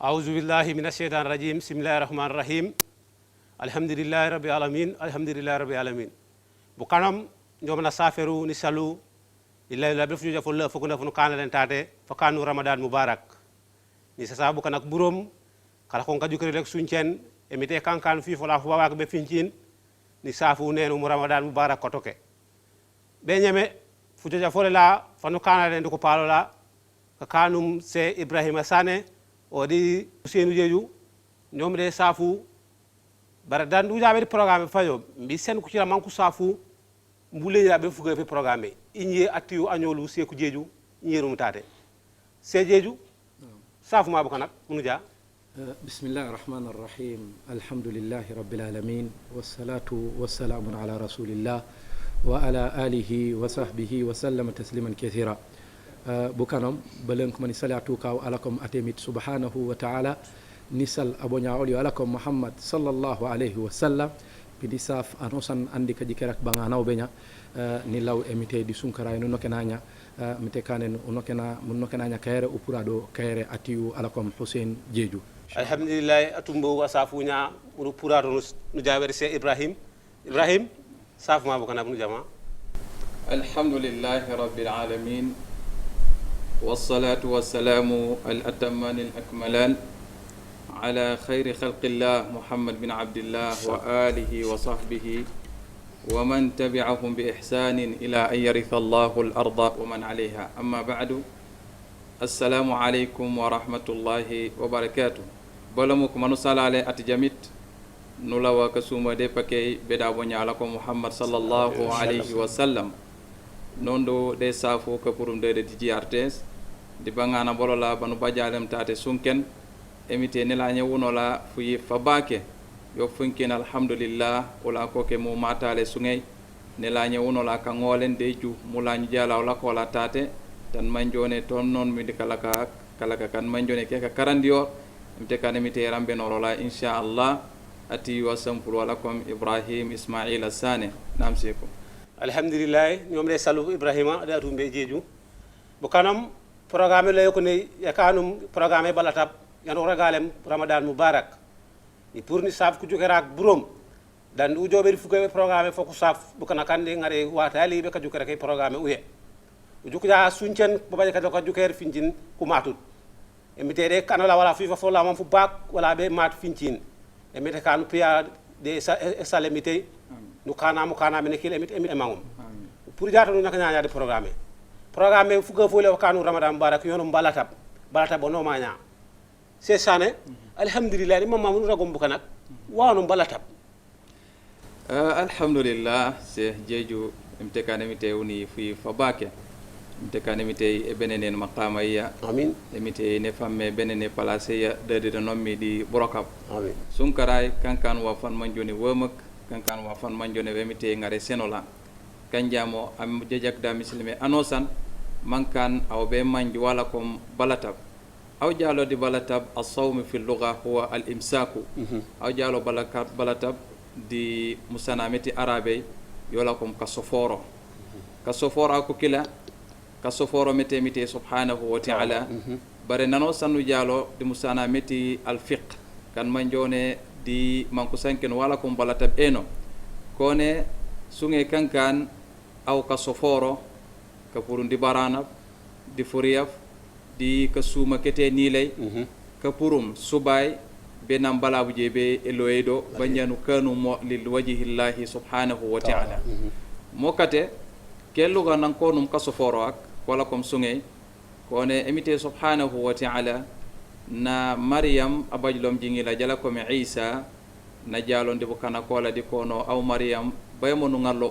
A'udzu billahi minasyaitonir rajim. Bismillahirrahmanirrahim. Alhamdulillahi rabbil alamin. Alhamdulillahi rabbil alamin. Bu kanam ñom na saferu ni salu illa la def ñu deful la fukuna fu kana len taté fa kanu ramadan mubarak. Ni sa bu kanak burom kala ko ngaju rek suñcen emite kankan fi fola fu waak be fincin ni safu nenu mu ramadan mubarak ko toke. Be ñeme fu joja fole la fa no kana len ko palo la ka kanum se Ibrahima Sane odi Ousseynou Diédhiou ñom de safu bara dan du jabe programme fayo mbi sen ku ci la manku safu mbule ya be fuga fe programme inye atiyu añolu Sékou Diédhiou ñerum taté se Diédhiou safu ma bu ko nak munu ja bismillahir rahmanir rahim alhamdulillahi rabbil alamin wassalatu wassalamu ala rasulillah wa ala alihi wa sahbihi wa sallama tasliman kathira bukanam balen ko mani salatu kaw alakum atemit subhanahu wa ta'ala nisal abonya oli alakum muhammad sallallahu alayhi wa sallam pidi saf anosan andi ka jikerak banga naw benya ni law emite di sunkara no nokenanya mite kanen nokena mun nokenanya kayre upurado kayre atiu alakum Hussein Diédhiou alhamdulillah atumbo wasafunya uru purado no jawer se Ibrahim safu ma bokana bu jama alhamdulillah rabbil alamin والصلاة والسلام الأتمان الأكملان على خير خلق الله محمد بن عبد الله وآله وصحبه ومن تبعهم بإحسان إلى أن يرث الله الأرض ومن عليها أما بعد السلام عليكم ورحمة الله وبركاته بلمك منصال على أتجمت نلا وكسوم دي بكي بدابوني علىكم محمد صلى الله عليه وسلم nondo de safo ka purum de TGRTS di bangana bolola banu bajalem tate sunken emite ne la nyewunola fuyi fabake yo funken alhamdulillah wala ko ke mo matale sungay ne la nyewunola ka ngolen de ju mulanyu jala wala ko la tate tan manjone ton non mi di kala kan manjone ke ka karandio emte kan emite rambe no rola inshallah ati wasam pour wala kom Ibrahim Ismail Sane namseko alhamdulillah ñom lay salu Ibrahima da tumbe Diédhiou bu kanam programme lay ko ne yakanum programme balatab yan ragalem ramadan mubarak ni pour ni saf ku jokerak burom dan u jobe fuke programme foku saf bu kana kande ngare watali be ka jokere kay programme uye u jukja suncen bo baje ka joker finjin ku matut e mitede kanala wala fi fo la mom fu bak wala be mat fincin e mete kanu pia de salemité nu kana mene kile emit emangum pour jata nu naka nyaanya de programme fuga fo le kanu ramadan barak yono balata bono manya c'est sane alhamdulillah ni mamma nu ragom bukanak wanu balata alhamdulillah se Diédhiou imtekane mite uni fi fabake imtekane mite e benenen maqama ya amin emite ne famme benene place ya de nommi di borokab amin sunkaray kankan wa fan manjoni womak kankan wa fan manjone wemite ngare senola kanjamo am jejak da muslime anosan mankan aw be manji wala kom balatab aw jalo di balatab as-sawm fi al-lugha huwa al-imsaku aw jalo balatab di musanameti arabe yola kom kasoforo ko kila kasoforo mete subhanahu wa ta'ala bare nano sanu jalo di musanameti al-fiqh kan manjone di manku sanken wala kom balatab eno kone sunge kankan aw ka soforo ka purun di barana di furiyaf di ka suma kete nilay ka purum subay benam balabu jebe eloedo banyanu kanu mo lil wajhillahi subhanahu wa ta'ala mokate kelu ga nan konum ka soforo ak wala kom sunge kone emite subhanahu wa ta'ala na Maryam abajlom jingila jala ko me Isa na jalonde bo kana kola di kono aw Maryam baymonu ngallo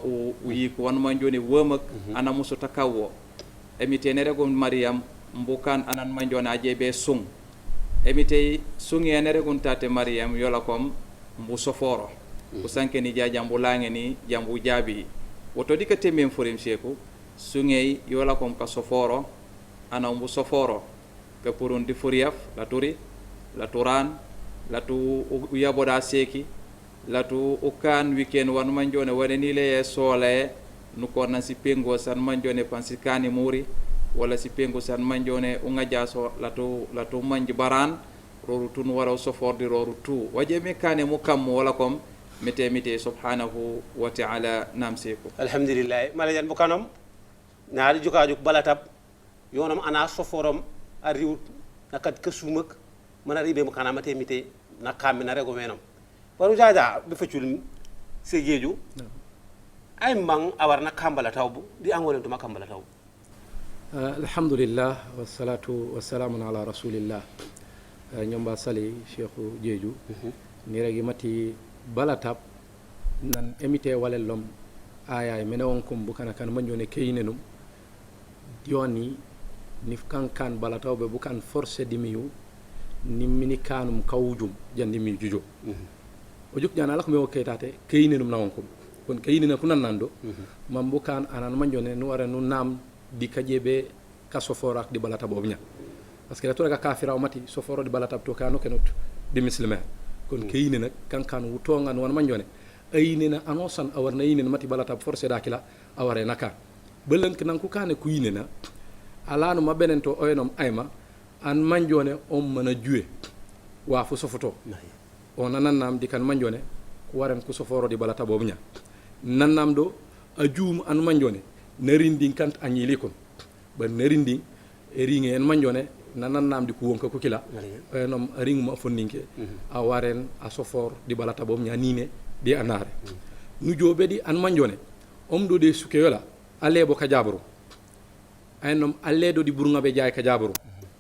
o yiko wan manjoni womak ana musu takawo emite ne rego Maryam mbukan anan manjona ajebe sung emite sungi ne rego tate Maryam yola kom mbu soforo ko sanke ni jajambu lange ni jambu jabi woto dikate mem forim seko sungi yola kom ka soforo ana mbu soforo ke purun di furiaf la turi la turan la tu uyaboda seki la tu ukan weekend wan manjone wone ni le sole nu ko na si pengo san manjone pansikani muri wala si pengo san manjone unga jaso la tu manji baran roru tun waraw sofordi roru tu wajeme kane mu kammo wala kom mite subhanahu wa ta'ala namseko alhamdulillah malajan bu kanam naari jukajuk balatab yonam ana soforom a riw nakat kesumak mana ribe mu kanama temite na kammi na rego menam waru jaja be facul sejeju ay mang awarna kambala tawbu di angolen to makambala taw alhamdulillah wassalatu wassalamu ala rasulillah ñomba sali cheikhu jeeju ni regi mati balatab nan emite walellom aya mene on kum bukana kan manjone keyinenum yoni ni kan balataw be bukan force dimiyu ni mini kanum kawjum jandi mi jujo o juk jana lak me o ketate keyinenum nawon kum kon keyinena kunan nando mam bukan anan manjone nu wara nu nam di kajebe ka soforak di balatab obnya parce que la toraga kafira o mati soforo di balatab to kano kenot di muslima kon keyinena kan wutongan won manjone aynena anosan awarna yinena mati balatab forcé dakila aware naka belenk nan ku kane ku yinena alanu mabenen to oyenom ayma an manjone on mana juwe wa fu sofoto o nanannam di kan manjone ku waren ku soforo di balatab obnya nannam do a juum an manjone narindin kant anyili kon ba narindin eringe en manjone nanannam di ku wonka ko kila oyenom ringu ma fondinke a waren a sofor di balatab obnya nine di anare nu jobe di an manjone do de sukeyola alebo ka jabru aynom alledo di burunga be jaay ka jabru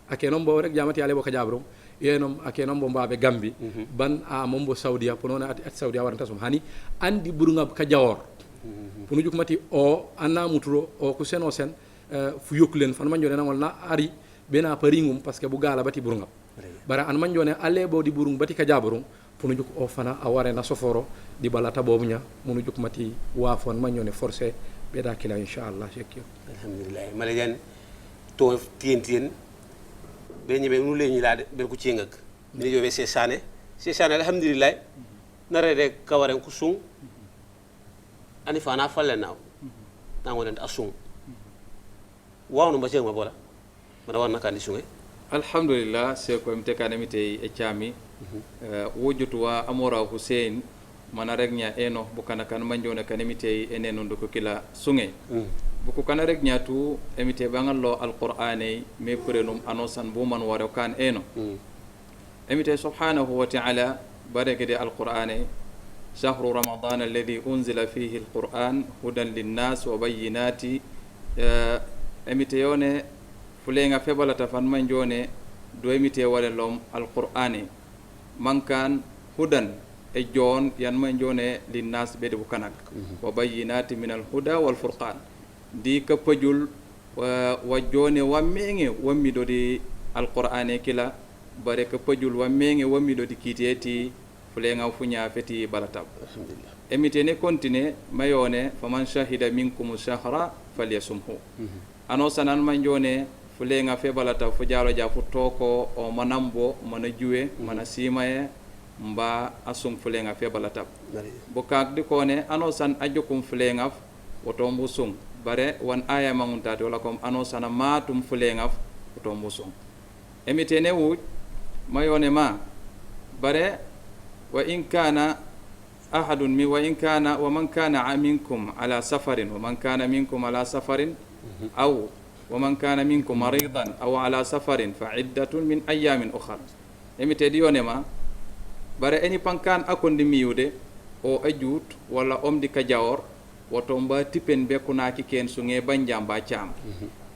akenom bo rek jamati alebo ka jabru yenom akenom bo mbabe gambi ban a mombo saudia ponona at saudia waranta som hani andi burunga ka jawor ponu jukmati o anna mutro o ku seno sen fu yokulen fan manjone nangol na ari bena paringum parce que bu gala bati burunga bara an manjone alebo di burung bati ka jabru ponu juk o fana aware na soforo di balata bobunya munu juk mati wafon manjone forcé beda kila inshallah shekyo alhamdulillah malajan to tien be ñebe nu leñi la be ko ci ngak ni jobe c'est sané alhamdulillah nare de kawaren ku sung ani fana falle naw nangolen asung wawnu ba jema bola mana wonna kan di sungé alhamdulillah se ko mte kanamite e chami wojutu wa amora hussein mana rek nya eno bukana kan manjone kanamite eneno ndoko kila sunge buku kana rek nya tu emite bangallo alqur'ani me purenum anosan bu man waro kan eno emite subhanahu wa ta'ala bareke de alqur'ani shahru ramadan alladhi unzila fihi alqur'an hudan linnas wa bayyinati emite yone fulenga febalata fan manjone do emite walelom alqur'ani mankan hudan e jon yan manjone linnas be de bukanak wa bayyinati min alhuda wal furqan di kapajul wa jone wammenge wammi do di alqur'ani kila bare kapajul wammenge wammi do di kiteti fulenga funya feti balatab alhamdulillah emite ne continue mayone faman shahida minkum shahra falyasumhu ano sanan manjone fulenga fe balata fu jalo ja fu toko o manambo mana juwe mana simaye mba asum fulenga fe balatab bokak di kone ano san ajokum fulenga woto mbusum bare wan aya manguntate wala kom ano sana matum fulenga woto mbusum emite ne wu mayone ma bare wa in kana ahadun mi wa in kana wa man kana minkum ala safarin wa man kana minkum ala safarin aw wa man kana minkum maridan aw ala safarin fa iddatun min ayamin ukhra emite di yonema bare eni pankan akondi miyude o ajut wala omdi kajawor woto mba tipen be kunaki ken sunge banjam ba cham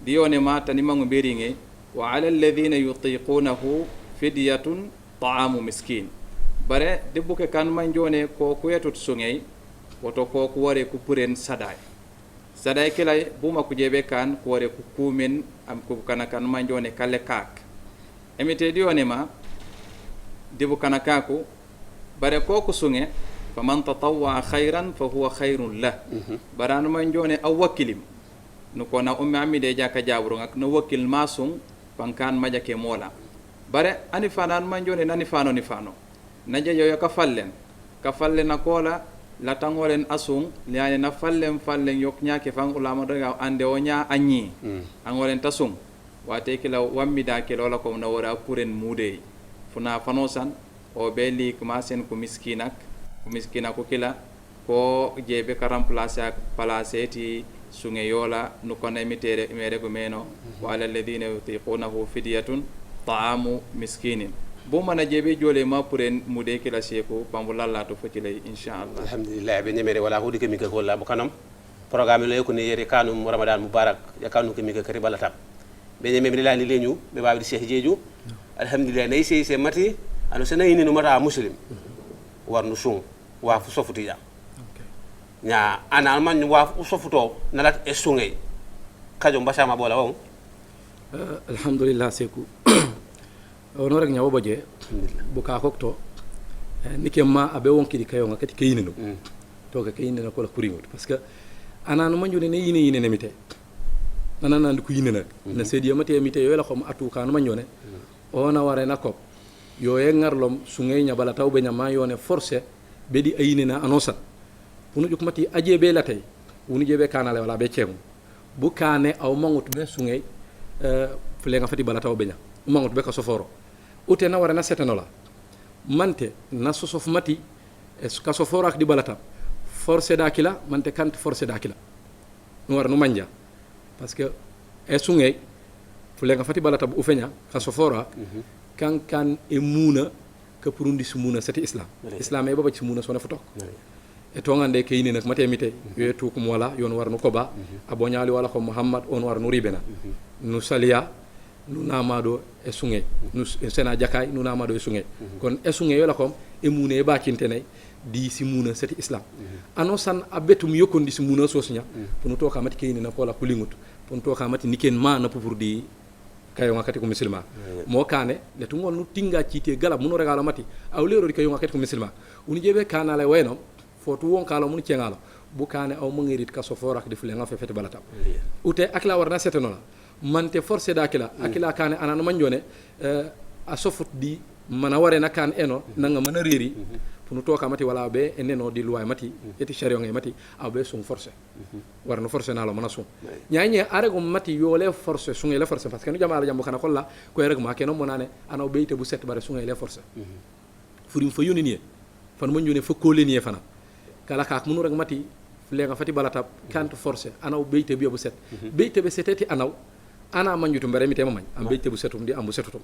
di yonema tani mangu beringe wa ala alladhina yutiqunahu fidyatun ta'amu miskin bare debbuke kan manjone ko kuyetut sungey woto ko ko ware ku puren saday kelay buma ku jebe kan ko ware ku kumen am ko kana kan manjone kale kak emite di onema debu kana kaku bare ko ku sunge faman tatawwa khairan fa huwa khairun la baran manjone aw wakilim no ko na ummi amide jaka jabru ngak no wakil masung pankan majake mola bare ani fanan manjone nani fano ni fano naje yo ka fallen akola la tangolen asung liane na fallen yok nyake fang ulama daga ande onya anyi angolen tasung wate kila wammi da kila wala ko na wara puren mude funa fano san o be li commencen ko miskina ko kila ko jebe ka remplacer ak place ti sunge yola no kono emitere mere ko meno wa ala alladhina yutiqunahu fidyatun ta'amu miskinin bo mana jebe jole ma puren mude kila seko pambulalla to foti lay inshallah alhamdulillah be nyemere wala hudi ke mi ko la bu kanam programme lo yekuni yeri kanum ramadan mubarak ya kanu ke mi ko kari balatam be nyemere la ni leñu be bawi cheikh jeju alhamdulillah nay sey mati anu sene ni no mata muslim warnu sun wa fu sofuti ya nya ana man wa fu sofuto nalat esungay kajo mbasama bola won alhamdulillah seku ono rek nyawo boje buka kokto nike ma abe wonki di kayo ngakati kayine no to ka kayine na ko la kuringo parce que ananu manjune ne yine ne mite nanana ndu ko yine nak na sedi mate mite yo la xom atu kanu manjone ona ware na ko yo ye ngarlom su ngay nyabala taw be nyama yone forcé be di ayine na anosa punu juk mati aje be la tay wonu jebe kanale wala be cemu bu kané aw mangut be su ngay fle nga fati bala taw be nya mangut be ka soforo ute na wara na setano la mante na sosof mati es ka soforo ak di balata forcé dakila mante kante forcé dakila no wara no manja parce que esungay fule nga fati balata bu ufenya ka soforo kan e muna ka purundi sumuna sati islam islam e baba ci muna sona fotok e to ngande kayini nak mate mite yetu kum wala yon war no koba abonyali wala ko muhammad on war no ribena nu salia nu namado e sungay nu sena jakay nu namado e sungay kon e sungay yola kom e mune ba cintene di simuna sati islam anosan abetum yokondi simuna sosnya punu to kamati kayini na kola kulingut punu to kamati niken ma na pour di kayo ngakati ko muslima mo kane le to ngol nu tinga cité gala muno regalo mati aw lero di kayo ngakati ko muslima uni jebe kana le wayno fotu won kala mun cengalo bu kane aw mangirit ka so forak di fule nga fe fete balata ute akla warna seteno la mante forcé dakila akila kane anana manjone a sofut di mana ware na kan eno nanga mana riri punu to kamati wala be eneno di loi mati eti shario ngai mati abe sun forcé warno forcé na lo mana sun nyaanye arego mati yole forcé sun ele forcé parce que no jamaala jambo kana kolla ko erego ma keno monane ana beyte bu set bare sun ele forcé furim fa yoni ni fan mo ñone fa ko leni fana kala ka munu rek mati flenga fati balata kante forcé ana beyte bi bu set beyte be seteti ana manjutum bare mi tema mañ am beyte bu setum di am bu setutum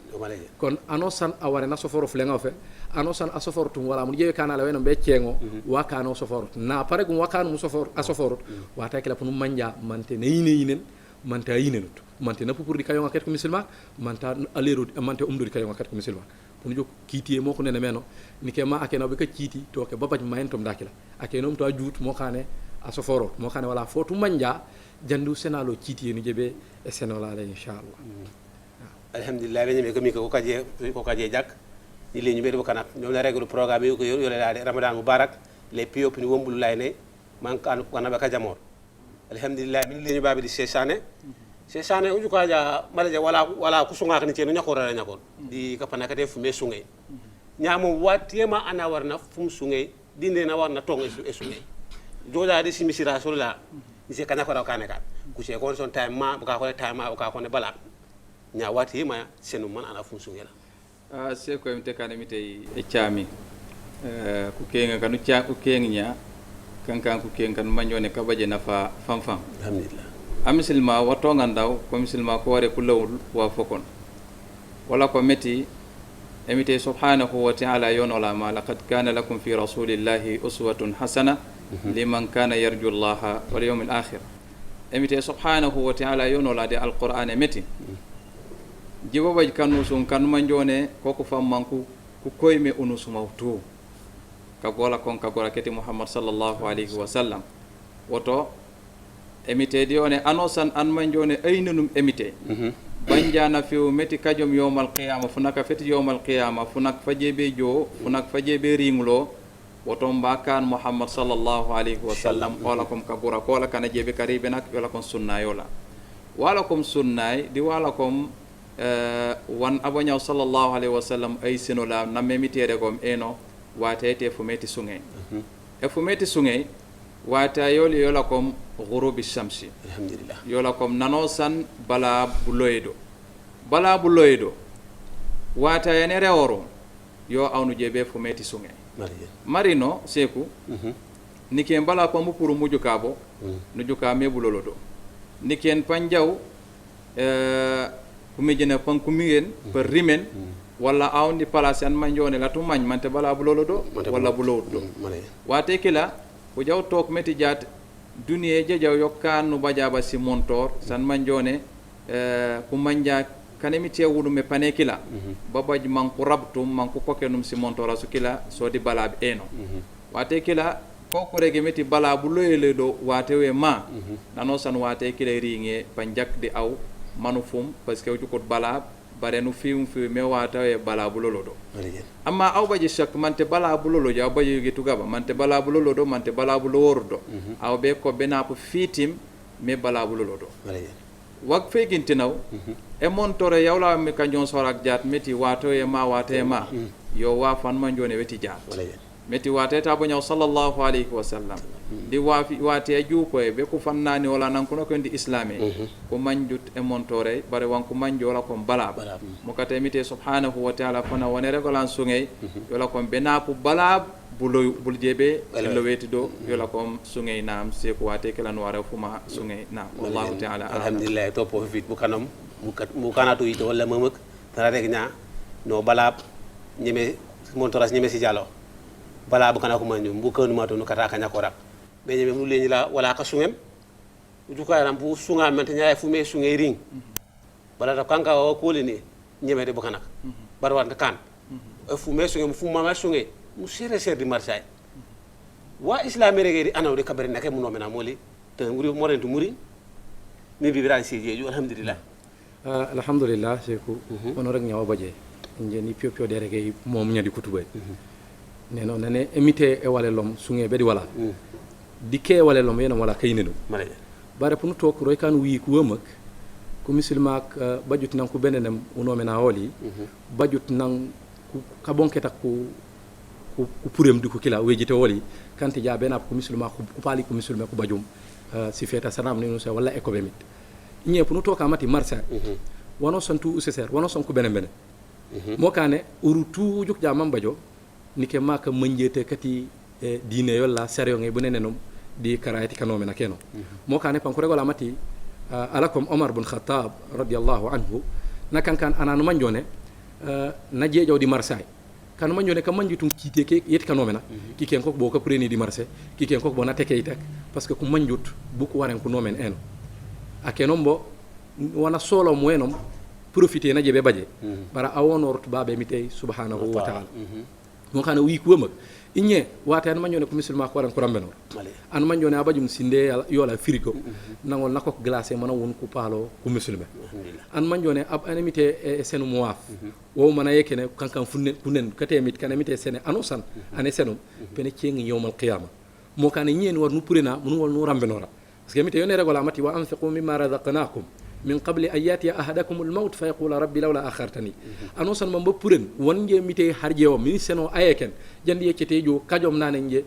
kon anosan aware na soforo flenga fe anosan asofortum wala mun jewe kana la wena be cengo wa kana soforo na pare gum wa kana mu soforo asoforo wa ta kala punu manja mante ne yinen mante yinenut mante na pour di kayo ngaket ko musulman manta alero mante umdo di kayo ngaket ko musulman punu jok kiti mo ko ne meno ni ke ma akena be ka kiti to ke babaj mayentom dakila akenom to ajut mo kane asoforo mo kane wala fotu manja jandu senalo kiti ni jebe e senola la inshallah alhamdulillah be nyame ko mi ko kaje jak ni le ñu be do kanat ñom la règle programme yu ko yor yole la ramadan mubarak les piop ni wombulu lay ne man kan ko na be ka jamor alhamdulillah min le ñu babi di sesane uju ko ja malaje wala ku sunga kan ci no ñako ra ñako di ka pana ka def me sungay ñamo watema ana warna fum sungay dinde na warna tong e sungay joja di simisira sola ise kana ko ka ne ka ku ce ko son time ma ka ko time ma ka ko ne bala nya wati ma senu man ana fum sungay la se ko mte kana mite e chami ku kenga kanu cha ku kengnya kankan ku kengan manjone kabaje nafa famfam alhamdulillah amisilma wato ngandaw ko misilma ko ware kulawul wa fokon wala ko meti emite subhanahu wa ta'ala yonola ma laqad kana lakum fi rasulillahi uswatun hasana liman kana yarju allaha wal yawmil akhir emite subhanahu wa ta'ala yonola de alquran meti jibobaj kanu sun kanu manjone koko fammanku ku koyme unusuma to kagola kon kagola keti muhammad sallallahu alaihi wasallam woto emite di one anosan an manjone aynunum emite banjana fiu meti kajom yawmal qiyamah funaka feti yawmal qiyamah funak fajebe jo funak fajebe ringlo woto mbakan muhammad sallallahu alaihi wasallam wala kom kabura kola kana jebe karibe nak wala kon sunna yola wala kom sunnay di wala kom wan abanyaw sallallahu alaihi wasallam ay sinola namme mitere gom eno watete fumeti sungay e fumeti sungay wata yoli yola kom ghurubi shamsi alhamdulillah yola kom nanosan bala buloydo wata yanere oro yo awnu je be fu meti sunge marino seku niken bala ko mu puru mujuka bo nujuka me bulolo do niken panjaw kumi jena pan kumigen per rimen walla awndi place an manjone la tu mañ mante bala bulolo do walla bulolo do wate kila ko jaw tok meti jat duniye je jaw yokkanu bajaba si montor san manjone ku manja kanemi tewudu me panekila babaj man ku rabtum man ku kokenum si montora su kila so di bala eno wate kila ko rege meti bala buloyele do wate we ma nano san wate kila ringe panjak di aw manufum parce que ko bala bare nu fium fi me wata e bala bulolo do amma aw baji shak mante bala bulolo ja baji gitu gaba mante bala bulolo do mante bala buloro do aw be ko bena ko fitim me bala bulolo do wak fe gintinaw e montore yawla mi kanjon sorak jat meti wato e ma wate ma yo wa fan man jone weti jat meti wate ta bo nyaw sallallahu alaihi wasallam di wafi wate juuko e be ko fannani wala nan ko no di islame ko manjut e montore bare wan ko manjo la ko bala mo kate mite subhanahu wa ta'ala fana wone regolan sungay yola ko benapu bala bul jebe lo weti do yola ko sungay nam se ko wate kala no wara fuma sungay nam wallahu ta'ala alhamdulillah to po fit bu kanam mu kanatu yito wala mamak tara rek nya no bala ñeme montoras ñeme si jalo bala bu kana ko manju bu kanu ma to no kata kanya ko rak be ñeme mu leñi la wala ka sungem du ko yaram bu sunga man tanya fu me sungay ring bala ta kanka o ko le ni ñeme de bu kanak bar wat kan fu me sungem fu mama sungay mu sere ser di marsay wa islamere di anaw de kabere nakay mu no mena moli te nguri mo rentu muri mi bi bira ci jeju alhamdulillah alhamdulillah seku ono rek nyawa baje ngeni pio de rek mom nyadi kutubay neno nane emite e wale lom sunge bedi wala dikke wale lom yena wala kaynenu bare punu tok roy kan wi ku wemak ku musulmak bajut nan ku benenem uno mena woli bajut nan ku kabonke tak ku purem di ko kila wejite woli kanti ja bena ku musulma ku pali ku musulma ku bajum si feta sanam ni no se wala eko bemit ñe punu tok amati marsa wono santu useser wono son ku benen mo kane urutu juk ja mambajo nike maka manjete kati diine yolla serio ngay bunenenom di karayati kanome na keno mo kane pan ko regola mati alakum Omar bin Khattab radiyallahu anhu nakan kan ananu manjone na jeejo di marsay kan manjone ka manjitum kite ke yet kanome na ki ken ko bo ka preni di marsay ki ken ko bo na teke itak parce que ku manjut bu ko waren ku nomen eno akenombo wana solo mo enom profiter na jebe baje bara awonort babe mitay subhanahu wa ta'ala mo kana wi ko mak inye wata an manjone ko musulma ko waran ko rambenor an manjone abajum sinde yola firiko nangol nakok glacé mana won ko palo ko musulma an manjone ab animité e senu muaf wo mana yekene kankan funne kunen katemit kanamité sene anosan ane senum pene cengi yawmal qiyamah mo kana nyen war nu purena mun wol nu rambenora parce que mité yone regola mati wa anfiqu mimma razaqnakum min qabli an yatiya ahadakum al-maut fa yaqula rabbi lawla akhartani anosan mamba puren wonje mite harje o min seno ayeken jandi yecete jo kajom nanenje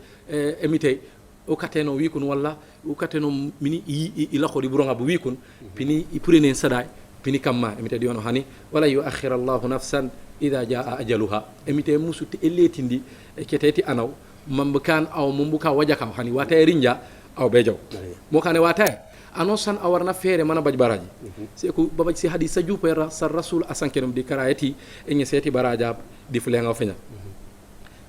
emite o kateno wikun walla o kateno mini ila khodi buronga bu wikun pini purene sada pini kamma emite diono hani wala yu'akhkhira Allahu nafsan idha jaa ajaluha emite musuti eletindi keteti anaw mamba kan aw mumbuka wajaka hani wata rinja aw bejaw mo kane wata anosan awarna fere mana baj baraji se ko babaj si hadith saju pera sar rasul asankenum di karayati enye seti baraja di fulenga fenya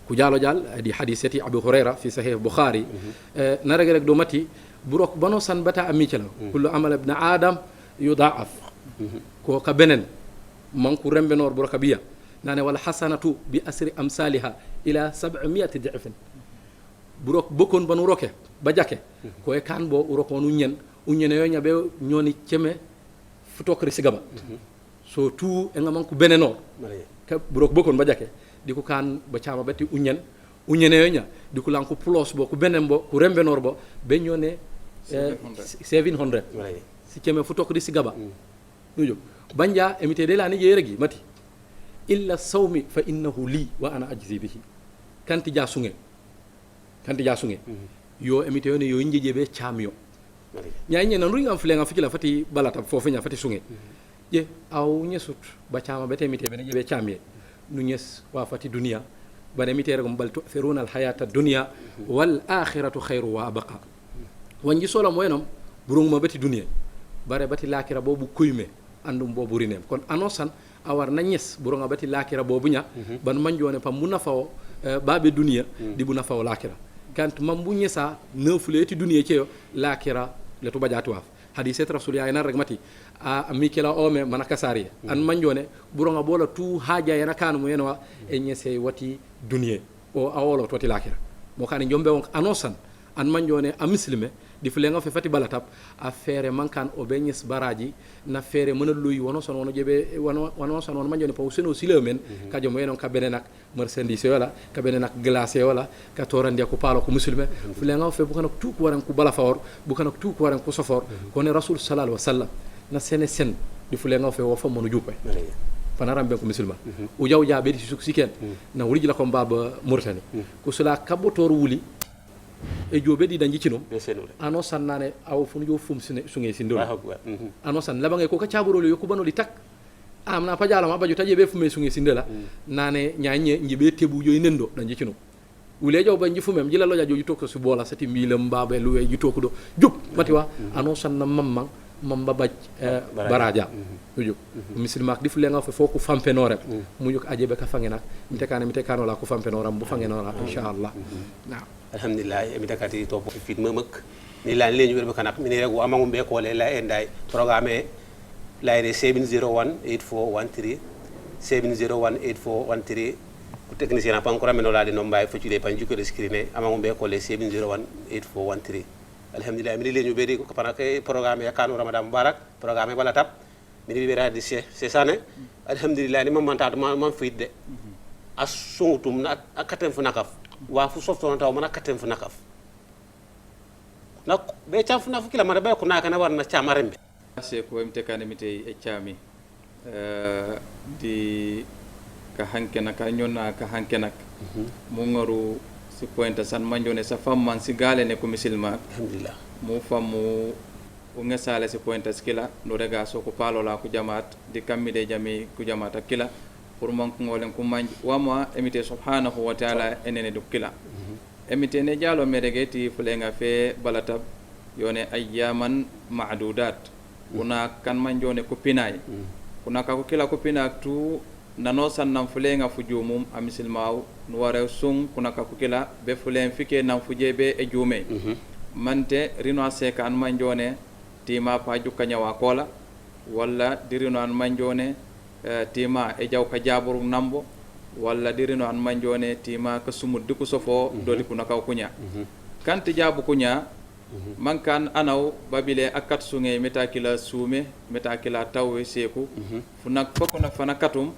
ku jalo jal di hadithati abu huraira fi sahih bukhari narage rek do mati burok bano san bata amicela kullu amal ibn adam yudha'af ko ka benen manku rembenor buraka biya nane wal hasanatu bi asri amsalha ila 700 da'fin burok bokon banu roke bajake ko e kan bo urokonu nyen unyene yo nyabe nyoni ceme futokri sigaba so tu e ngam ko beneno ka burok bokon bajake diko kan ba chama bati unyene yo nya diko lan ko plus bo ko benen bo ko rembenor bo be nyone 700 si ceme futokri sigaba dujo banja emite de la ni yeregi mati illa sawmi fa innahu li wa ana ajzi bihi kanti jasunge yo emite yo ne yo njeje be chamio nyaanye nan ruinga flenga fikila fati balata fofu nya fati sunge je aw nyesut ba chama bete mite be ne be chamie nu ñes wa fati dunia bane mi tere gum bal tu'thiruna al hayata dunya wal akhiratu khairu wa abqa wanji solo moyenom burung ma bati dunia bare bati lakira bobu kuyme andum bobu rinem kon anosan awar na ñes burung bati lakira bobu nya ban manjone pam mu nafawo babe dunia di bu nafawo lakira kant mam bu ñesa neufuleti dunia ceyo lakira le to bajati waf hadise rasul ya ina ragmati a mikela ome manakasari an manjone buronga bola tu haja yana kanu mo yenwa e ñese wati dunia o awolo to ti lakira mo kan jombe won anosan an manjone a muslime di fulenga fe fati balatab a fere mankan o be ñes baraji na fere mena luy wono son wono jebe wono son wono manjone paw seno sile men ka jom yenon ka bene nak marchandise wala ka bene nak glacé wala ka torande ko palo ko muslime fulenga fe bu kan tu ko waran ko bala fawor bu kan tu ko waran ko sofor ko ne rasul sallallahu alaihi wasallam na sene sen di fulenga fe wo fa mono jupe fanaram ben ko musulman o jaw jaabe di suksiken na wuri la ko baba murtani ko sula kabotor wuli e jobe di danji cino ano sannane aw funu jo fum sunge sindol ano san labange ko ka caburolo yo kubano li tak amna pajala ma baju taje be fume sunge sindela nane nyaanye njibe tebu jo nendo danji cino wule jaw banji fumem jila loja jo jutoko su bola sati milam babe luwe jutoko do jup matiwa ano sanna mamman mamba baj baraja ujuk muslima di fulenga fe foku fampenore mujuk ajebe ka fangena mite kana la ko fampenoram bu fangenora inshallah na alhamdulillah mi takati to fit mamak ni lan leñu werbe kanak mi regu amangum be ko le la enday programme layre 7018413 7018413 ko technicien pa encore ameno la de nombay fo ci le pan jukko de screené amangum be ko le 7018413 alhamdulillah mi leñu be ko panaka programme ya kanu ramadan mubarak programme wala tap mi be radi c'est ça ne alhamdulillah ni man ta man fit de asuntum na akatem fu nakaf wa fu softo taw mana katem fu nakaf nak be cham fu nafu kila mara be ko naka na warna chamarembe se ko mte kanimite e chami di ka hankena ka nyonna ka hankena mo ngoru si pointa san manjone sa famman si gale ne ko misilma alhamdulillah mo famu o ngasale si pointa skila no rega so ko palo la ko jamaat di kammide jami ko jamaata kila pour man ko ngolen ko manj wama emite subhanahu wa ta'ala enene do kila emite ne jalo medegeti fulenga fe balatab yone ayyaman ma'dudat kuna kan manjone ko pinay kuna ka ko kila ko pinak tu nano sannam fulenga fujumum amisilmaw no ware sung kuna ka ko kila be fulen fike nam fujebe e jume mante rino seka an manjone tima pa jukanya wa kola walla dirino an manjone tima e jaw ka jaburu nambo walla dirino an manjone tima ka sumud diku sofo doli kuna ka kunya kanti jabu kunya mankan anaw babile akat sunge metakila sume metakila tawwe seku funak fokona fana katum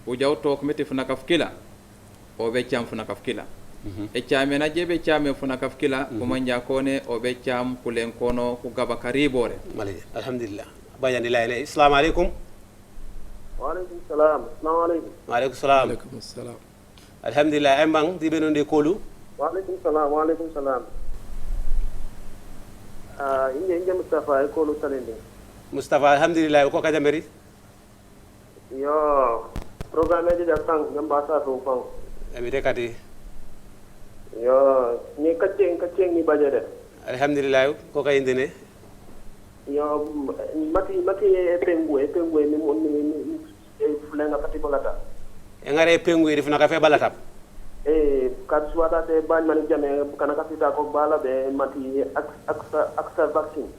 o jaw tok meti funak afkila o be cham funak afkila e chame na jebe chame funak afkila ko manja kone o be cham kulen kono ku gaba karibore malade alhamdulillah bayani la ilaha assalamu alaikum وعليكم السلام السلام عليكم وعليكم السلام alaikum assalam alhamdulillah embang di benonde kolu وعليكم السلام inje Mustafa ko lu talende mustafa alhamdulillah ko kaja meri yo programme je jang ngamba sa to fang ami dekati yo ni kaceng ni bajade alhamdulillah ko kay ndene yo mati pengu ni mo ni fulenga fati bolata ngare pengu def na ka fe balatab kad suwata te ban man jame kana ka fita ko bala be mati aksa vaccine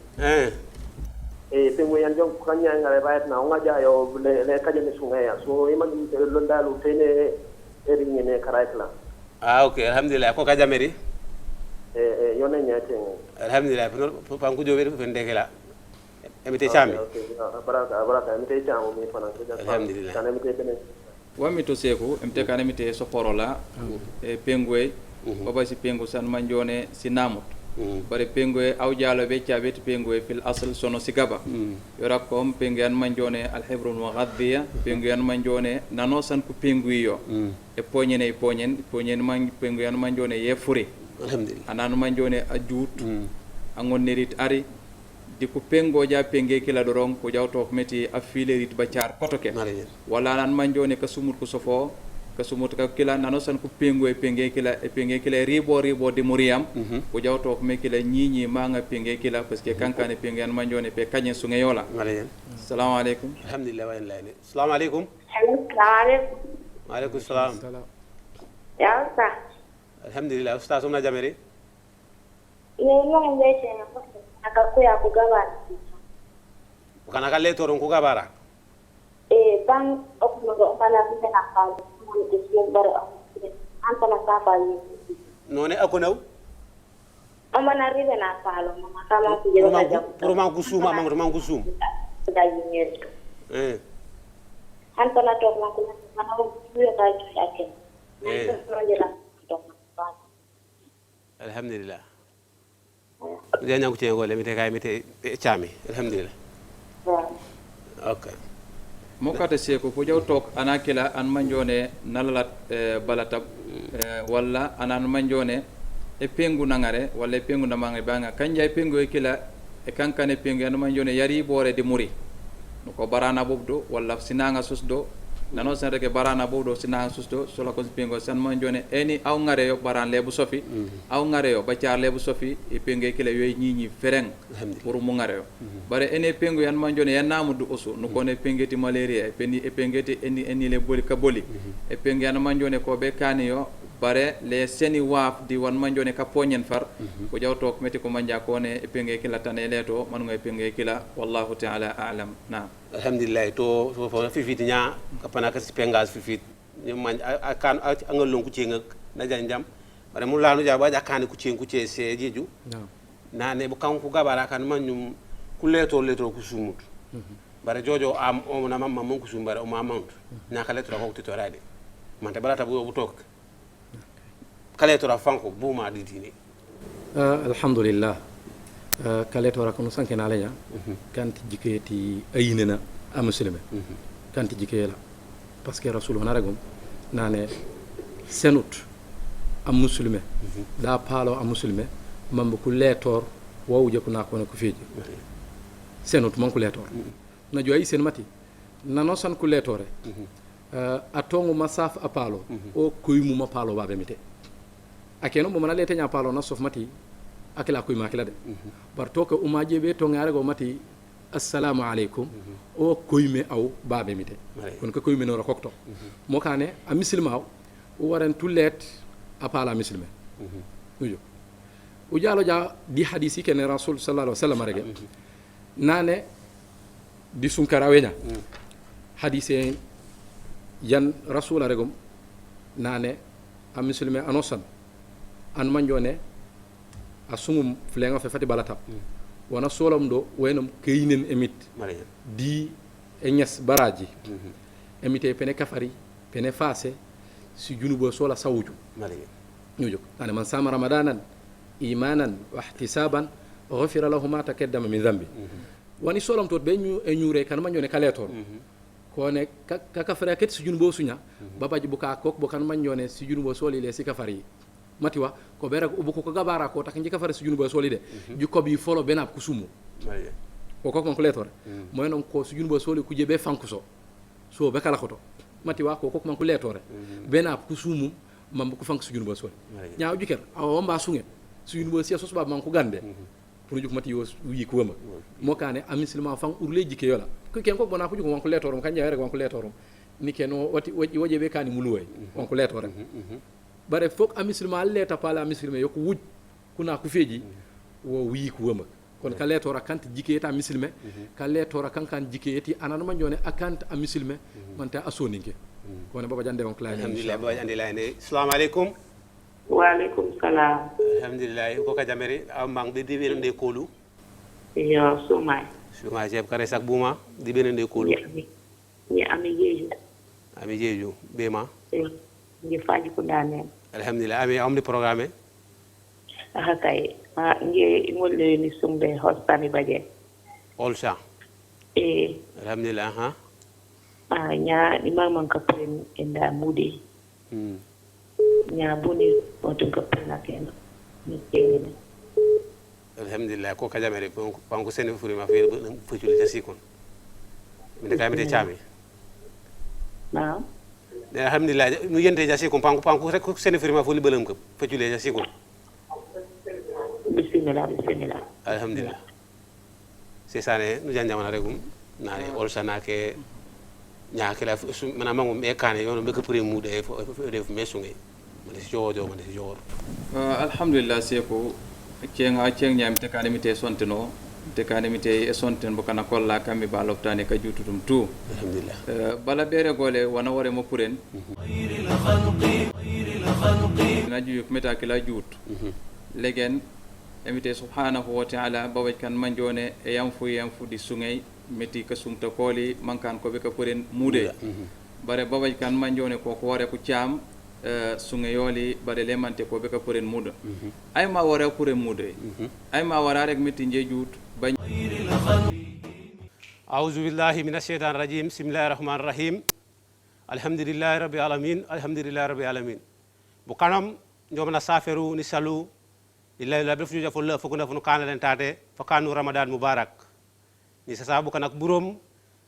pengu yan jong kanya ngare bayat na nga ja yo le kaje ni sunga ya so iman londalu tene eringi ne karaitla okay alhamdulillah ko kaja meri yo ne nyate alhamdulillah pan ko jobe fen dekela emite chami baraka emite chamu mi fana alhamdulillah kana emite tene wami to seku emte kanimite soporola e pengue baba si pengu san manjone si namut bare pengue aw jalo be tiabe pengue fil asl sono sigaba yora kom pengue an manjone al hibrun wa ghadhiya pengue an manjone nano san ku pengue yo e poñen man pengue an manjone ye furi alhamdulillah anan manjone ajut angon nerit ari di ko pengo ja penge kila doron ko jawto meti affilerit bacar kotoke wala nan manjone ka sumur ko sofo kasumut ka kila nano san ku pengu e penge kila ribo di muriam ko jawto ko me kila nyinyi manga penge kila parce que kankane penge an manjone pe kanye sunge yola assalamu alaikum alhamdulillah wa inna ilayhi assalamu alaikum wa alaikum salam ya sa alhamdulillah ustaz umna jamere yelo ngese na akakuya kugabana kana kale toron ku gabara bang okno bala bina ka mo dislen bara antala safa yi none akonaw amana ribe na palo mama kama kujero na jam roman kusuma roman kusum da yinyer antala to ma ko na ko buya ka yake alhamdulillah janya ko tengo le mite kay mite chami alhamdulillah okay mokata seko ko jaw tok anakila an manjone nalalat balatab walla anan manjone e pengu nangare walla e pengu namanga banga kanja e pengu e kila e kankane pengu an manjone yari bore de muri ko barana bobdo walla sinanga susdo nano sen reke barana bobdo sinanga susdo sola ko pengu san manjone eni aw ngare yo baran lebu sofi aw ngare yo baccar lebu sofi e pengu e kila yoy ñiñi fereng pour mu ngare yo bare ene pengu yan manjone yan namudu oso no kone pengeti malaria e pengeti eni le boli ka boli e pengu yan manjone ko be kani yo bare le seni waaf di wan manjone ka poñen far ko jawto ko meti ko manja ko ne e penge kila tane leto man ngay penge kila wallahu ta'ala a'lam na alhamdulillah to so fo fifiti nya kapana ka sipengas fifit ni man akan angal lon ku ci ngak na janjam bare mu lanu ja ba jakane ku ci se jeju na ne bu kan ku gabara kan man nyum ku leto ku sumut bare jojo am o na mamma mon ku sum bare o ma mount na ka leto ko to rade man te balata bu tok kale tora fanko buma di dini alhamdulillah kale tora kono sanke na lanya kanti jiketi ayinena a muslime kanti jikela parce que rasulullah naragum nane senut a muslime da palo a muslime mambu ku letor wawuje ko na ko ko feji senut man ku letor na joyi sen mati nano san ku letore a tongu masaf a palo o koymu ma palo babe mite akeno mo manale tanya palo na sof mati akila kuy makila de bar to ko umaje be to ngare go mati assalamu alaikum o koyme aw babe mite kon ko koyme no rakokto mo kane a muslima o waran tullet a pala muslima ujo o jalo ja di hadisi ken rasul sallallahu alaihi wasallam rege nane di sunkara wenya hadisi yan rasul regum nane a muslima anosan an manjone a sungum flenga fe fati balata wana solam do wenum kayinen emit di enyas baraji emite pene kafari pene fase si junubo sola sawuju ñujuk ane man sama ramadanan imanan wa ihtisaban ghafira lahu ma taqaddama min dhanbi wani solam to be ñu e ñure kan manjone kaleton ko ne ka kafara ket si junubo sunya babaji buka kok bo kan manjone si junubo soli le si kafari matiwa ko bera ubu ko gabara ko tak njika fare sujunu bo solide jukko bi folo benab kusumu ko ko ko letore moy non ko sujunu bo soli ku jebe fankuso so be kala khoto matiwa ko ko man ko letore benab kusumu mam ko fank sujunu bo soli nyaaw juker aw mba sunge sujunu bo sia sos ba man ko gande pour juk mati yo yi ko wama mo kane am muslima fan urle jike yola ko ken ko bona ko juk man ko letore kan jaare ko letore ni ken wati woje be kani muluway on ko letore bare fok a muslima leta pala muslima yoko wuj kuna ku feji wo wi ku wama kon ka letora kante jiketa muslima ka letora kankan jiketi anan ma jone akante a muslima man ta asoninke ko ne baba jande on kala alhamdulillah baba jande la ne assalamu alaikum wa alaikum salam alhamdulillah ko ka jamere am bang de dibe de kolu yo sumay jeb kare sak buma dibe de kolu ni ami jeju bema ni faji ko dane alhamdulillah ami amni programme kay ngi ngolle ni sumbe hostani baje olsa alhamdulillah ha nya ni mamman ka pen enda mudi nya boni otun ka pen akena ni kene alhamdulillah ko kajamere panko sene furi ma fe fucul ta sikon min ka mi de chami na alhamdulillah nu yente ja siko panku rek ko sene firma fo li belam ko facule ja siko bismillah alhamdulillah c'est ça ne nu janjamana regum nani olsana ke nyaake la mana mangu me kane yono be ko pre mude fo def mesunge man si jojo alhamdulillah seko ceng nyam te kane mite sonteno te kane mite e sonten bo kana kolla kammi ba loftane ka jututum tu alhamdulillah bala bere gole wana wore mo puren naju yuk meta kila jut legen emite subhanahu wa ta'ala bawaj kan manjone e yamfu di sungay meti ka sumta koli mankan ko be ka puren mude bare bawaj kan manjone ko wore ku cham sungayoli bare lemante ko be ka puren muda ay ma wore puren mude ay ma wara rek meti njejut bañ a'udhu billahi minash shaitanir rajim bismillahir rahmanir rahim alhamdulillahi rabbil alamin bu kanam ñom na saferu ni salu lillahi la def ñu jaful la foko na fu kana len tate fa kanu ramadan mubarak ni sa bu kanak burom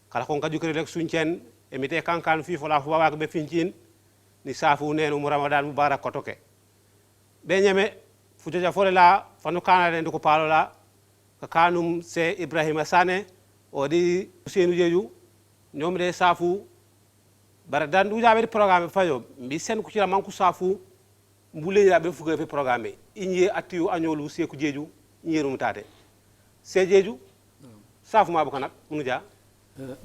kala ko ngaju kere rek suñcen emite kankan fi fola fo waak be fincin ni safu nenu mu ramadan mubarak ko toke be ñeme fu joja fole la fanu kana len ko palo la ka kanum se ibrahima sane o di Ousseynou Diédhiou ñom de safu bara dan du jabe programme fayo mi sen ku ci la manku safu mbule ya be fuga fe programme inye atiyu añolu Sékou Diédhiou ñeerum taate se Diédhiou safu ma bu ko nak munu ja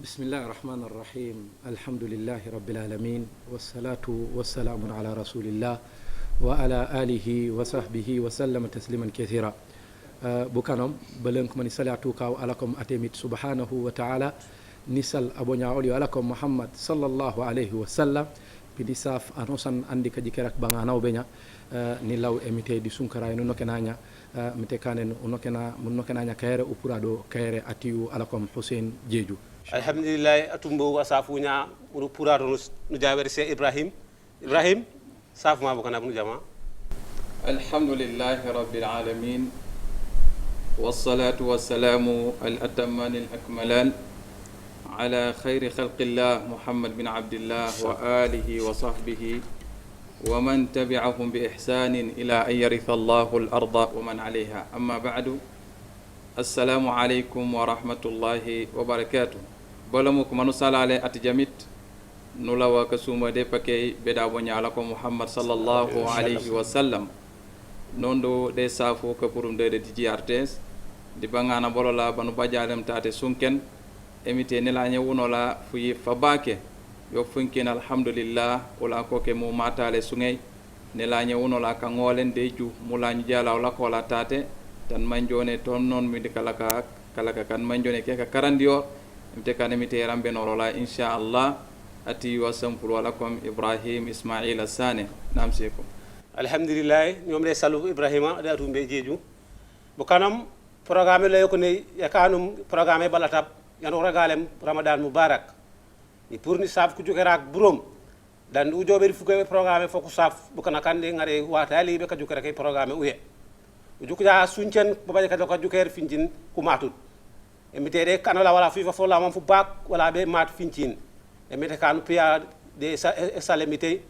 bismillahir rahmanir rahim alhamdulillahi rabbil alamin wassalatu wassalamu ala rasulillah wa ala alihi wa sahbihi wa sallama tasliman kathira bukanom belen ko mani salatu kaw alakum atemit subhanahu wa ta'ala nisal abonya oli alakum muhammad sallallahu alayhi wa sallam pidi saf anosan andi ka jikerak banga naw benya ni law emite di sunkara no nokenanya mite kanen nokenanya kayre upurado kayre atiu alakum Hussein Diédhiou alhamdulillah atumbo wasafunya mu purado no jawer se ibrahim safu ma bu kana bu jama alhamdulillah rabbil alamin والصلاة والسلام الأتمان الأكملان على خير خلق الله محمد بن عبد الله وآله وصحبه ومن تبعهم بإحسان إلى أن يرث الله الأرض ومن عليها أما بعد السلام عليكم ورحمة الله وبركاته بلمك من صلى عليه أتجمت نلا وكسوم دي بكي بدابوني علىكم محمد صلى الله عليه وسلم nondo de safo ka purum de TGRTS di bangana bolola banu bajalem tate sunken emite ne la nyewunola fuyi fabake yo funken alhamdulillah wala ko ke mu matale sungay ne la nyewunola ka ngolen de ju mulanyu jala wala ko la tate tan manjone ton non mi de kala kan manjone ke ka karandio emite kan emite rambe norola inshallah ati wasam wala kom Ibrahim Ismail Sane namsekum alhamdulillah ñom lay salu ibrahima da tumbe Diédhiou bu kanam programme lay ko ne yakanum programme balatab yanu ragalem ramadan mubarak ni pour ni saf ku jogerak burom dan u jobe fuke programme foku saf bu kana kande ngare watali be ka jukere kay programme uye u jukja suncen bo baje ka ko juker finjin ku matut e mitere kanala wala fi fo la mam fu bak wala be mat fincin e mete kanu pia de salemité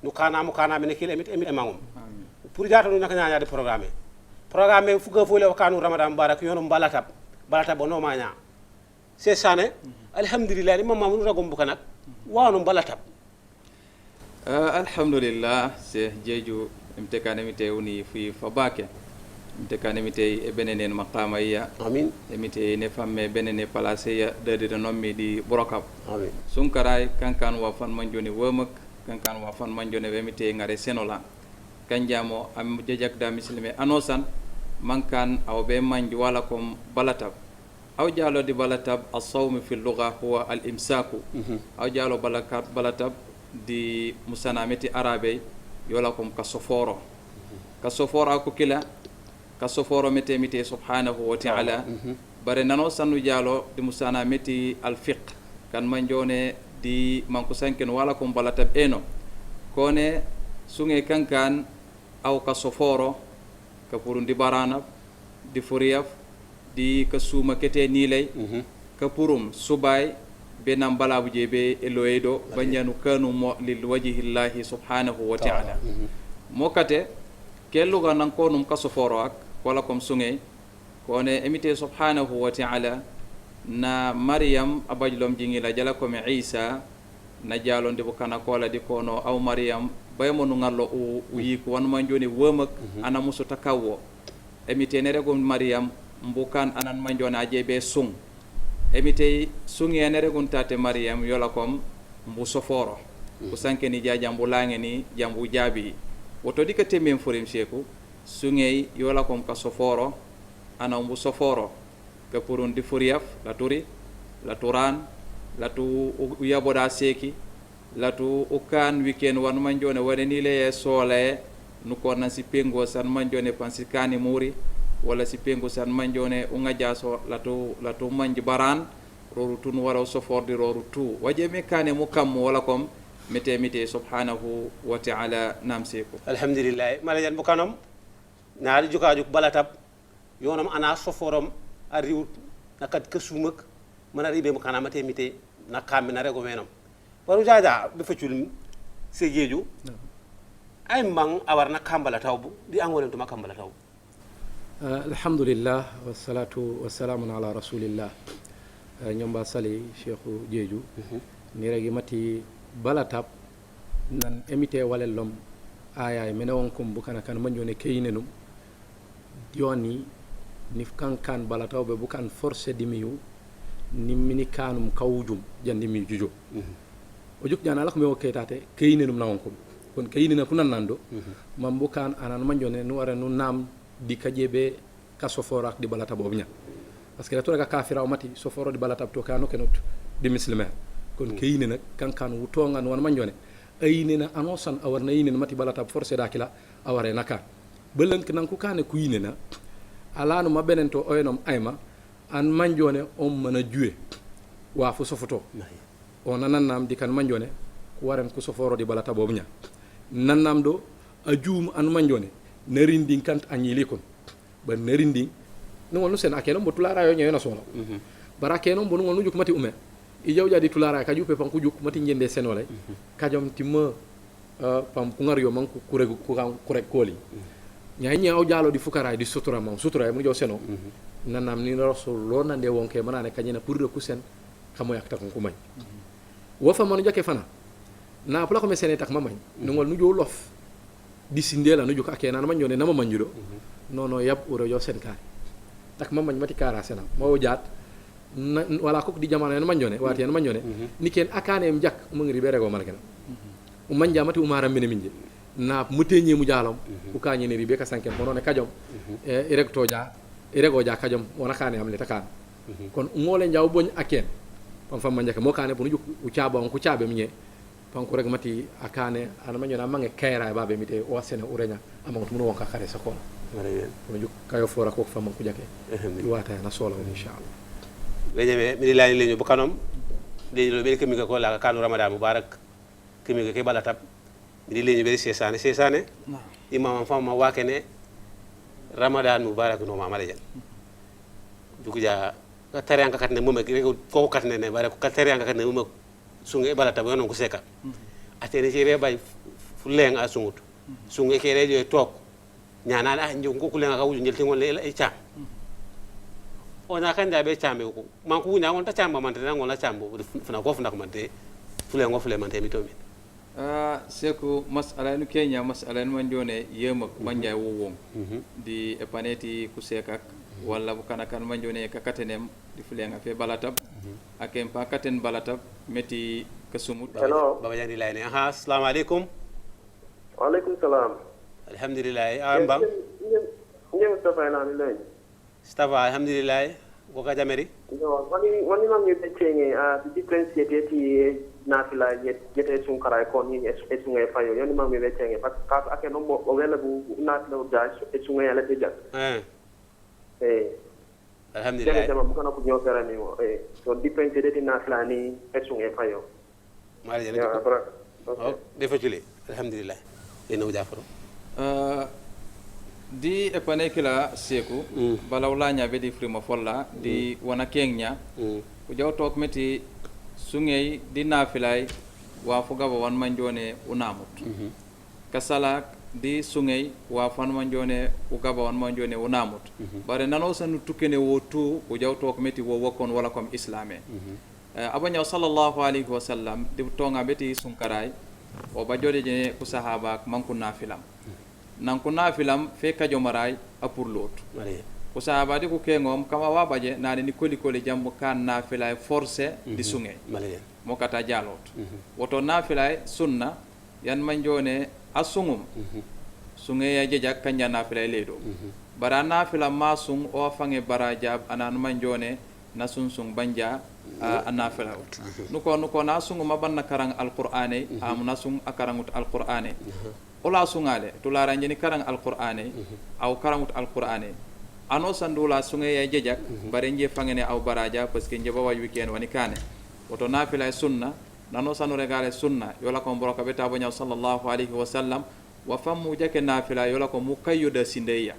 nu kana mene kile emit emangum pour jata nu naka nyaanya de programme fuga fo le kanu ramadan barak yono balata bono manya c'est ça ne alhamdulillah ni mamma nu ragom buka nak wanu balata alhamdulillah se Diédhiou emte kana mite uni fi fabake emte kana mite e benenen maqama ya amin emite ne famme benene place ya de nommi di brokab amin sunkaray kankan wa fan manjoni womak kankan wa fan manjone wemite ngare senola kanjamo am jejak da muslime anosan mankan aw be manji wala kom balatab aw jalo di balatab as-sawm fi al-lugha huwa al-imsaku aw jalo balatab di musanameti arabe yola kom kasoforo ako kila kasoforo mete subhanahu wa ta'ala bare nano sanu jalo di musanameti al-fiqh kan manjone di manku sanken wala kom balatab eno kone sunge kankan aw ka soforo ka purun di barana di furiyaf di ka suma kete nilay ka purum subay be nam balabu je be eloyedo banjanu kanu mo lil wajhillahi subhanahu wa ta'ala mo kate kellu ga nan ko num kaso foro ak wala kom sunge ko ne emite subhanahu wa ta'ala na maryam abajlom jingila jala ko me isa na jalonde bo kana kola di kono aw maryam baymonu ngallo o yiku wan man joni womak ana musu takawo emite ne rego maryam mbukan anan man jona jebe sung emite sungi ene regun tate maryam yola kom mbu soforo ko sanke ni jambu lange ni jambu jabi woto dika temem forim sheku sungi yola kom ka soforo ana mbu soforo ke purun di furiaf la turi la turan la tu yaboda seki la tu ukan weekend wan man jone wone ni le sole nu ko na si pengo san man jone pansikani muri wala si pengo san manjone unga jaso latu manji baran roru tun wara sofordi roru tu waje me kane mo kam wala kom mete subhanahu wa ta'ala namseko alhamdulillah malajan bu kanam naari jukaju balatab yonam ana soforom a riwut nakat kesumak mana ribe mo kana mete na kambe na rego menam waru jaja be facul sejeju ay mang awarna kambala tawbu di angolem to makambala tawbu alhamdulillah wassalatu wassalamu ala rasulillah ñomba sali cheikhu jeeju ni regi mati balatab nan emite walellom aya mene wonkum bukana kan manjone keyinenum yoni ni kan balataw be bukan force dimiyu ni mini kanum kawjum jandi mi jujo o juk jana lak me o ketate keyinenum na wonkum kon keyinena kunan nando mam bukan anan manjone nu wara nu nam di kajebe ka soforo ak di balata bobu nya parce que la to ga kafira o mati soforo di balata to kanu kenot di muslima kon keyine nak kankan wu tongan won manjone ayine na anosan awar na yine mati balata forcé dakila aware naka belenk nan ku kane ku yine na alanu mabenen to oyenom ayma an manjone on mana juwe wa fu sofoto o nanannam di kan manjone ku waren ku soforo di balata bobu nya nannam do ajum an manjone nerindin kant anyili kon ba nerindin no wonu sen akeno bo tulara yo nyena solo bara keno bo no juk mati ume i jawja di tulara ka jupe pam ku juk mati njende senole kajom timma pam ku ngar yo man ku kuregu ku rek koli nyaay nyaaw jalo di fukara di sutura mo sutura mo jo seno nanam ni rasul lo nande wonke manane kanyena pour de ku sen xamoy ak takon ku may wo fa man jake fana na pula ko me sene tak mamay no ngol nu jo lof di sindela no juk akena man jone nama manjudo nono yab uro yo sen kari tak mamma mati kara sena mo jaat wala ko di jamana en manjone wati en manjone niken akane em jak mo ngi bere go malakena man jamati umara mine minje na mutenye mu jalom ku kanye ne ribe ka sanken bono ne kajom e rekto ja e rego ja kajom wona kane am le takan kon ngole njaw boñ aken pam fam manjaka mo kane bonu juk u ciaba on ku ciabe minye pam ko rek mati akane ana manjona mange kayra babe mite o sene urenya amon mu wonka kare sa ko kono juk kayo fora ko fam ko jake wata na solo inshallah beñeme mi lani leñu bu kanom de lo be kemi ko la kanu ramadan mubarak kemi ke balatab mi leñu be sesane imam fam ma wakene ramadan mubarak no ma malajan duku ja ka tarianga katne mum ko katne ne bare ko tarianga katne mum sunge balatab yonon ko seka atene ci re bay fu leng a sungut sunge ke rejo tok nyana la njongo kulenga ka wujul tingol le e cham ona kan da be chambe ko man ku nya on ta chamba man tan ngol la chambo funa ko funa ko man te fule ngo fule man te mi to mi seku masala nu kenya masala nu manjone yema manja wo di epaneti ku sekak wala bu kana kan manjone ka katenem di fule nga fe balatab akem pa katen balatab meti kasumut hello baba jandi lay ne ha assalamu alaikum wa alaikum salam alhamdulillah amba ñew Mustafa la mi lay Mustafa alhamdulillah ko ka jameri no wani mam ñu tecenge the difference yeti nafila yete sun karay ko ni esu ngay fayo yoni mam mi tecenge parce que ake no mo wala bu nafila da esu ngay ala deja alhamdulillah dama bu kana ko ñoo fera ni mo so difference yeti nafila ni esu ngay fayo mala jene ko defa julé alhamdulillah eno jafaro di epane kila seku balawla nya be di frima folla di wana kenya ko jaw tok meti sungey di nafilay wa fugaba wan manjone unamut kasalak di sungey wa fan manjone ugaba wan manjone unamut bare nano sanu tukene wo tu o jawto ko meti wo wakon wala kom islame abanya sallallahu alaihi wasallam di tonga beti sunkaray o ba jode je ku sahaba man ku nafilam nan ku nafilam fe ka jomaray apur lot ku sahaba di ku kengom kama wa baje nani ni koli koli jambo kan nafilay forcé di sungey mo kata jalot woto nafilay sunna yan manjone asungum sungey ya jejak kanya nafilay ledo bara nafila masung o fange barajab anan manjone nasun sung banja anafila nuko na sungu mabanna karang alqur'ane am nasung akarangut alqur'ane ola sungale tulara njeni karang alqur'ane aw karangut alqur'ane ano sandula sunge ya jejak bare nje fangene aw baraja parce que nje bawa weekend wani kane woto nafila sunna nano sanu regale sunna yola ko mboroka beta bonya sallallahu alaihi wasallam wa famu jake nafila yola ko mukayyuda sindeya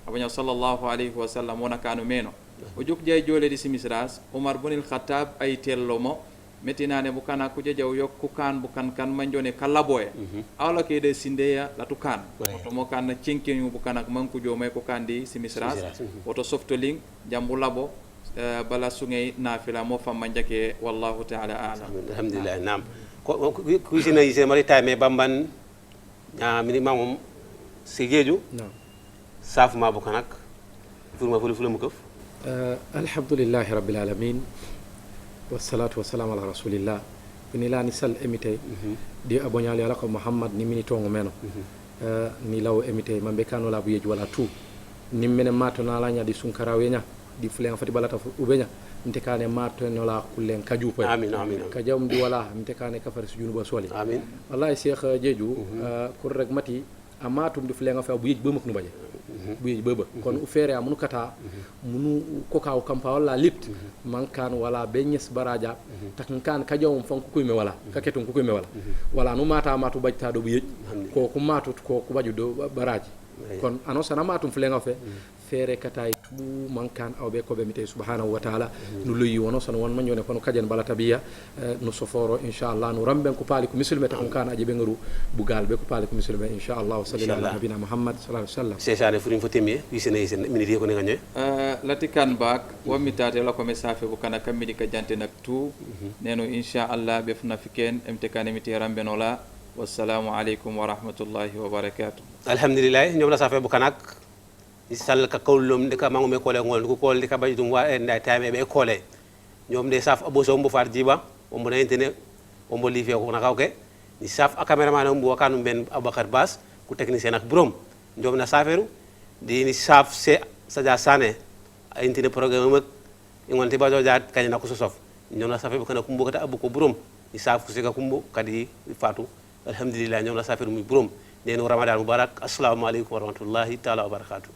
abonya sallallahu alaihi wasallam wona kanu meno o juk jay jole di simisras Umar ibn al-Khattab ay tellomo metinane bukana ku jejaw yokku kan bukan kan manjone kalaboye awla ke de sindeya latukan to mo kan cinkinu bukana manku jomay ko kandi simisras woto softoling jambu labo bala sungay nafila mo fam manjake wallahu ta'ala a'lam alhamdulillah nam ko sina yise mari tayme bamban minimum sigeju saf ma bukanak furma fulum ko alhamdulillahi rabbil alamin wassalatu wassalamu ala rasulillah inilani sal emite di abonyali ala ko muhammad ni mini tongo meno ni law emite mambe kanu la buyeji wala tu ni mene mato na la nya di sunkara wenya di fulen fati balata ubenya ntekane mato no la kulen kaju po amin amin kajam di wala ntekane kafar sujunu ba soli amin wallahi cheikh jeju kur rek mati amatum di fulen fa buyeji bemak nu baje buyeji beba kon u fere amunu kata munu ko kaw kampa wala lipt man kan wala benyes baraja tak kan kajawum fon ko me wala kaketum ko me wala no mata matu bajta do buyeji ko ko matu ko ko baju do baraji kon anosa na matum fulen fe fere katay tu man kan awbe ko be mite subhanahu wa ta'ala nu loyi wono son won man yone kono kajen bala tabiya no soforo inshallah nu ramben ko pali ko musulme ta kan aje be ngaru bugal be ko pali ko musulme inshallah sallallahu alaihi nabina muhammad sallallahu alaihi wasallam sesane furim fotemi wisene isen miniti ko ngane latikan bak wamitate la ko mesafe bu kana kamidi ka jante nak tu neno inshallah be fna fiken emtekane miti ramben wala wassalamu alaikum wa rahmatullahi wa barakatuh alhamdulillah ñom la safe bu kanak sal ka kawlum de ka mangume kole ngol ko kol de ka baydum wa en da tame be kole ñom de saf aboso mbo far jiba o mbo intene o mbo lifi ko na kawke ni saf a cameraman mbo kanum ben Abubakar Bass ku technicien ak brom ñom na saferu di ni saf se sadia sane a intene programme ak ngonti bajo jaat kany na ko sosof ñom na safe bu kana kumbo kata abu ko brom ni saf ku se ka kumbo kadi fatu alhamdulillah ñom na saferu muy brom nenu ramadan mubarak assalamu alaykum wa rahmatullahi ta'ala wa barakatuh